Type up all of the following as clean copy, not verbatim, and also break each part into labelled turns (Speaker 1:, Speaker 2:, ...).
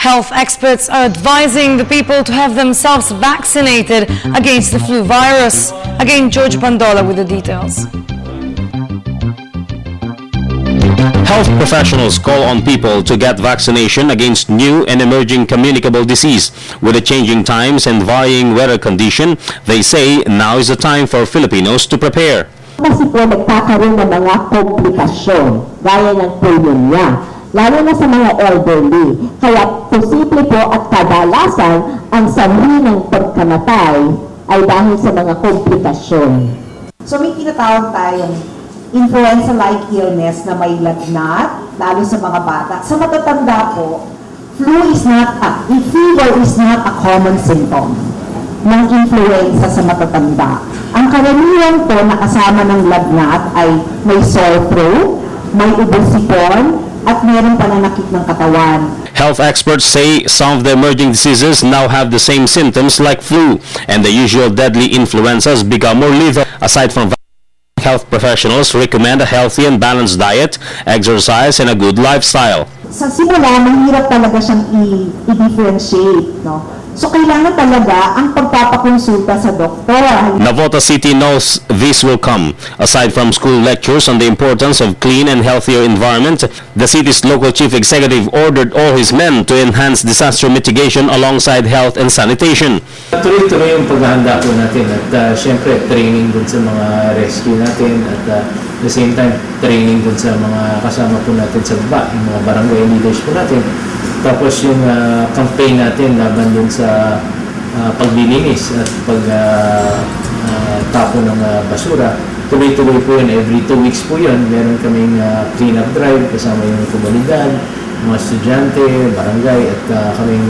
Speaker 1: Health experts are advising the people to have themselves vaccinated against the flu virus. Again, George Bandola with the details.
Speaker 2: Health professionals call on people to get vaccination against new and emerging communicable disease. With the changing times and varying weather condition, they say now is the time for Filipinos to prepare.
Speaker 3: Kasi po nagkakaroon ng mga komplikasyon, gaya ng pneumonia, lalo na sa mga elderly. Kaya posible po at kadalasan ang sanhi ng pagkamatay ay dahil sa mga komplikasyon.
Speaker 4: So may tinatawag tayong influenza-like illness na may lagnat, lalo sa mga bata. Sa matatanda po, fever is not a common symptom ng influenza sa matatanda. Ang karamihan po na kasama ng lagnat ay may sore throat, may ubo-sipon, at mayroong pananakit ng katawan.
Speaker 2: Health experts say some of the emerging diseases now have the same symptoms like flu, and the usual deadly influenzas become more lethal. Aside from health professionals recommend a healthy and balanced diet, exercise, and a good lifestyle.
Speaker 4: Sa simula, mahirap talaga siyang i-differentiate, no? So, kailangan talaga ang pagpapakonsulta sa doktor.
Speaker 2: Navota City knows this will come. Aside from school lectures on the importance of clean and healthier environment, the city's local chief executive ordered all his men to enhance disaster mitigation alongside health and sanitation.
Speaker 5: Tuloy-tuloy yung paghahanda po natin at syempre training dun sa mga rescue natin at the same time training dun sa mga kasama po natin sa baba, yung mga barangay leaders po natin. Tapos yung campaign natin laban dun sa paglilinis at pagtapo ng basura. Tuloy-tuloy po yun. Every 2 weeks po yun. Meron kaming clean-up drive kasama yung komunidad, mga estudyante, barangay at kaming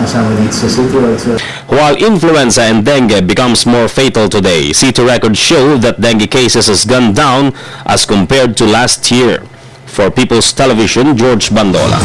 Speaker 5: kasama dito sa city. Also.
Speaker 2: While influenza and dengue becomes more fatal today, city records show that dengue cases has gone down as compared to last year. For People's Television, George Bandola.